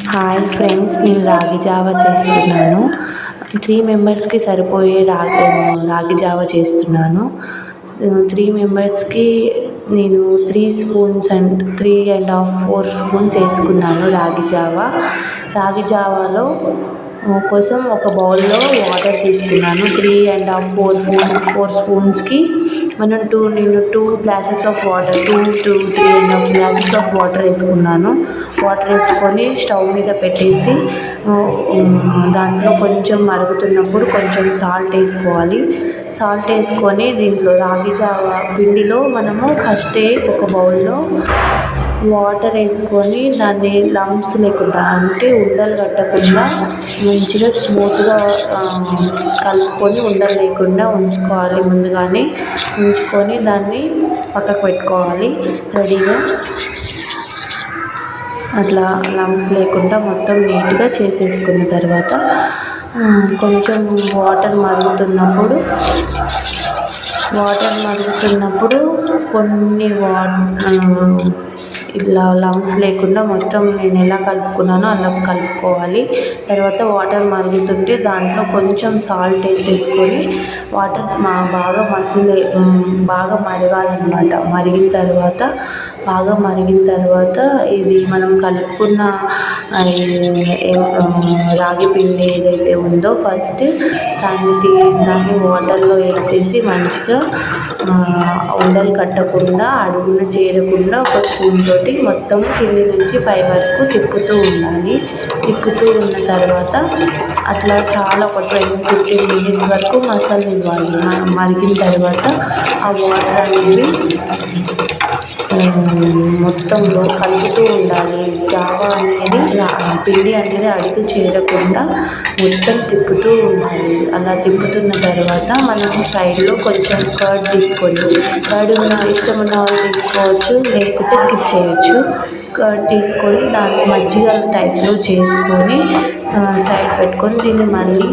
Hi friends, నేను రాగి Java చేస్తున్నాను. 3 మెంబర్స్కి సరిపోయే రాగి జావా చేస్తున్నాను. 3 మెంబర్స్కి నేను 3.5 స్పూన్స్ వేసుకున్నాను రాగి జావాలో కోసం ఒక బౌల్లో వాటర్ తీసుకున్నాను. 3.5 4 స్పూన్స్కి నేను 2 glasses of water 3.5 glasses of water వేసుకున్నాను. వాటర్ వేసుకొని స్టవ్ మీద పెట్టేసి దాంట్లో కొంచెం మరుగుతున్నప్పుడు కొంచెం సాల్ట్ వేసుకోవాలి. సాల్ట్ వేసుకొని దీంట్లో రాగి జావా పిండిలో మనము ఫస్టే ఒక బౌల్లో వాటర్ వేసుకొని దాన్ని లంప్స్ లేకుండా, అంటే ఉండలు కట్టకుండా మంచిగా స్మూత్గా కలుపుకొని ఉండలు లేకుండా ఉంచుకోవాలి. ముందుగానే ఉంచుకొని దాన్ని పక్కకు పెట్టుకోవాలి రెడీగా. అట్లా లంప్స్ లేకుండా మొత్తం నీట్గా చేసేసుకున్న తర్వాత కొంచెం వాటర్ మరుగుతున్నప్పుడు కొన్ని ఇలా లంప్స్ లేకుండా మొత్తం నేను ఎలా కలుపుకున్నానో అలా కలుపుకోవాలి. తర్వాత వాటర్ మరుగుతుంటే దాంట్లో కొంచెం సాల్ట్ వేసేసుకొని వాటర్ బాగా మరగాలన్నమాట. బాగా మరిగిన తర్వాత ఇది మనం కలుపుకున్న రాగి పిండి ఏదైతే ఉందో ఫస్ట్ దాన్ని వాటర్లో వేసేసి మంచిగా ఉండలు కట్టకుండా, అడుగున చేరకుండా ఒక స్పూన్ తోటి మొత్తం కింది నుంచి పై వరకు తిప్పుతూ ఉండాలి. తిప్పుతూ ఉన్న తర్వాత అట్లా చాలా ఒక 10-15 మినిట్స్ వరకు మసలనివ్వాలి. మరిగిన తర్వాత ఆ వాటర్ అనేది మొత్తంలో కలుపుతూ ఉండాలి. జావా అనేది పిండి అనేది అడుగు చేరకుండా మొత్తం తిప్పుతూ ఉండాలి. అలా తిప్పుతున్న తర్వాత మనం సైడ్లో కొంచెం కర్డ్ తీసుకోండి. కర్డ్ ఇష్టం ఉన్న వాళ్ళు తీసుకోవచ్చు, లేకుంటే స్కిప్ చేయొచ్చు. కర్డ్ తీసుకొని దాన్ని మజ్జిగ టైప్లో చేసుకొని సైడ్ పెట్టుకొని దీన్ని మళ్ళీ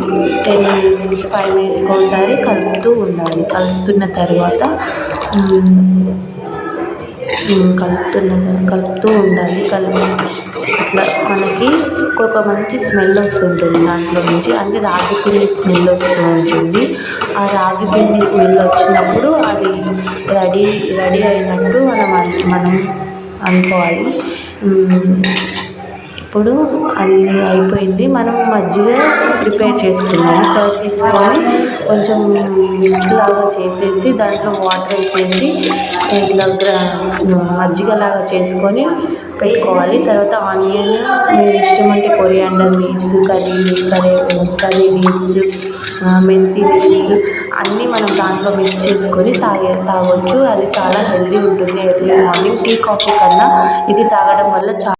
10 మినిట్స్కి 5 మినిట్స్కి ఒకసారి కలుపుతూ ఉండాలి. కలుపుతున్న తర్వాత కలుపుతూ ఉండాలి. ఇట్లా మనకి ఒక మంచి స్మెల్ వస్తుంటుంది దాంట్లో నుంచి, అంటే రాగి పిండి స్మెల్ వస్తూ ఉంటుంది. ఆ రాగి పిండి స్మెల్ వచ్చినప్పుడు అది రెడీ అయినట్టు మనం అనుకోవాలి. ఇప్పుడు అన్నీ అయిపోయింది. మనం మజ్జిగ ప్రిపేర్ చేసుకున్నాము. కర్డ్ తీసుకొని కొంచెం మిక్స్ లాగా చేసేసి దాంట్లో వాటర్ వేసేసి ఇట్లా మజ్జిగలాగా చేసుకొని పెట్టుకోవాలి. తర్వాత ఆనియన్, మీరు ఇష్టమంటే కొరియాండర్ లీవ్స్, కర్రీ లీవ్స్, మెంతి లీవ్స్ అన్నీ మనం దాంట్లో మిక్స్ చేసుకొని తాగొచ్చు. అది చాలా హెల్తీ ఉంటుంది. ఎర్లీ మార్నింగ్ టీ కాఫీ కన్నా ఇది తాగడం వల్ల